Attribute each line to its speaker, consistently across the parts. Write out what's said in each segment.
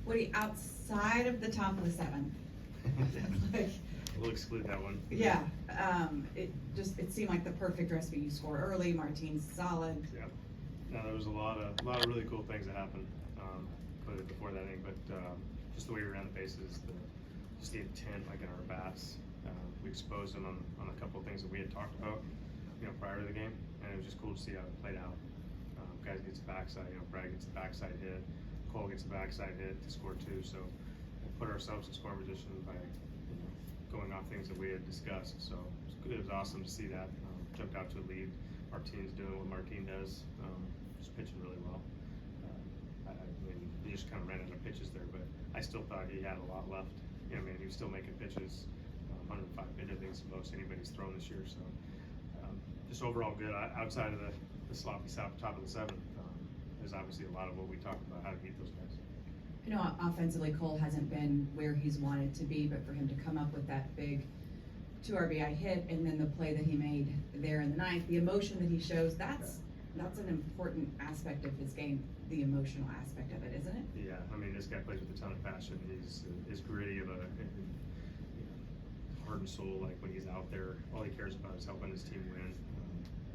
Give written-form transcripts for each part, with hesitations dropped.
Speaker 1: Woody, outside of the top of the seventh, like,
Speaker 2: We'll exclude that one.
Speaker 1: yeah, it seemed like the perfect recipe. You score early, Martine's solid.
Speaker 2: Yeah. No, there was a lot of really cool things that happened, clearly before that inning, but, just the way we ran the bases, just the intent, like in our bats. We exposed them on a couple of things that we had talked about, prior to the game, and it was just cool to see how it played out. Guys gets the backside, Brad gets the backside hit, Cole gets the backside hit to score two, so we put ourselves in scoring position by, going off things that we had discussed, so it was awesome to see that. Jumped out to a lead. Martine's doing what Martine does, just pitching really well. I mean, he just kind of ran out of pitches there, but I still thought he had a lot left. He was still making pitches, 105 pitch, I think it's the most anybody's thrown this year, so just overall good. Outside of the sloppy top of the seventh, there's obviously a lot of what we talked about, how to beat those guys.
Speaker 1: Offensively, Cole hasn't been where he's wanted to be, but for him to come up with that big 2 RBI hit and then the play that he made there in the ninth, the emotion that he shows, that's an important aspect of his game, the emotional aspect of it, isn't it?
Speaker 2: Yeah, this guy plays with a ton of passion. He's gritty of a heart and soul. Like when he's out there, all he cares about is helping his team win.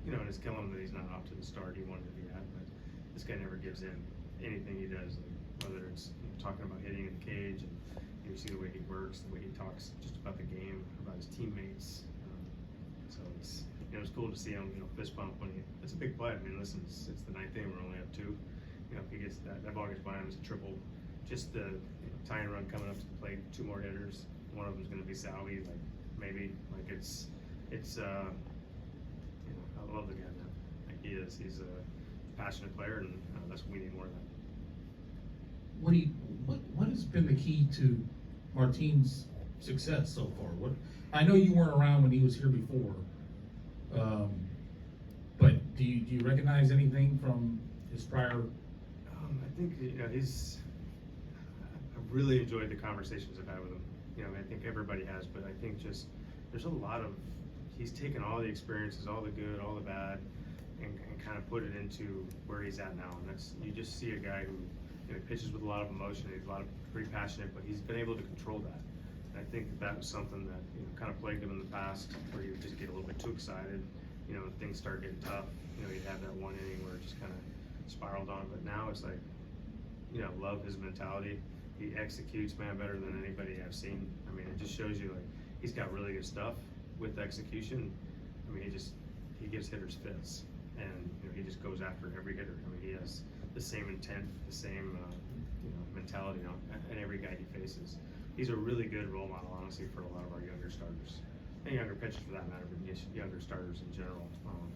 Speaker 2: And it's killing him that he's not off to the start he wanted to be at. But this guy never gives in anything he does, whether it's talking about hitting in the cage, and you see the way he works, the way he talks just about the game, about his teammates. So it's cool to see him, fist bump when it's a big play. Listen, it's the ninth inning, we're only up 2. If he gets that ball gets by him, it's a triple. Just the tying run coming up to the plate, 2 more hitters. One of them's going to be Salvi, maybe. I love the guy, man. He's a passionate player, and that's what we need more of that.
Speaker 3: What has been the key to Martine's success so far? I know you weren't around when he was here before, but do you recognize anything from his prior?
Speaker 2: I think I really enjoyed the conversations I've had with him. I think everybody has, but I think just there's a lot of he's taken all the experiences, all the good, all the bad, and kind of put it into where he's at now. And you just see a guy who he pitches with a lot of emotion. He's pretty passionate, but he's been able to control that. And I think that was something that kind of plagued him in the past, where he would just get a little bit too excited. When things start getting tough, he'd have that one inning where it just kind of spiraled on. But now it's like, love his mentality. He executes, man, better than anybody I've seen. It just shows you he's got really good stuff with execution. He gives hitters fits, and he just goes after every hitter. He has the same intent, the same mentality and every guy he faces. He's a really good role model, honestly, for a lot of our younger starters and younger pitchers for that matter, but just younger starters in general.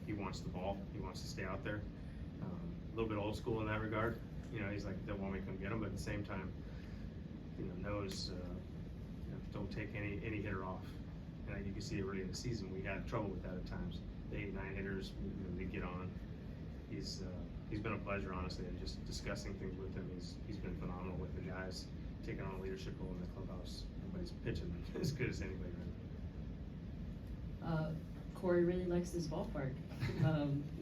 Speaker 2: He wants the ball. He wants to stay out there. A little bit old school in that regard. He's like, don't want me to come get him, but at the same time, knows don't take any hitter off. And you can see it early in the season. We had trouble with that at times. The 8, 9 hitters, they get on. He's been a pleasure, honestly, and just discussing things with him. He's been phenomenal with the guys, taking on a leadership role in the clubhouse. Everybody's pitching as good as anybody right now.
Speaker 4: Corey really likes this ballpark.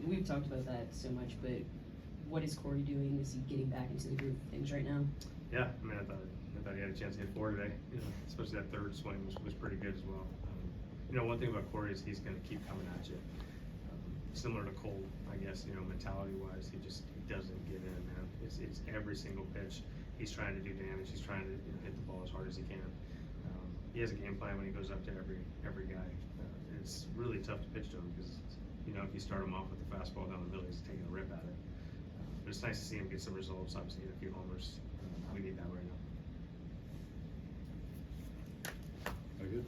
Speaker 4: We've talked about that so much, but what is Corey doing? Is he getting back into the groove of things right now?
Speaker 2: Yeah, I thought he had a chance to hit 4 today. Especially that third swing was pretty good as well. One thing about Corey is he's going to keep coming at you. Similar to Cole, I guess, mentality-wise, he doesn't give in, man. It's every single pitch. He's trying to do damage. He's trying to hit the ball as hard as he can. He has a game plan when he goes up to every guy. It's really tough to pitch to him because, if you start him off with the fastball down the middle, he's taking a rip at it. But it's nice to see him get some results, obviously, hit a few homers. We need that right now.
Speaker 5: Very good.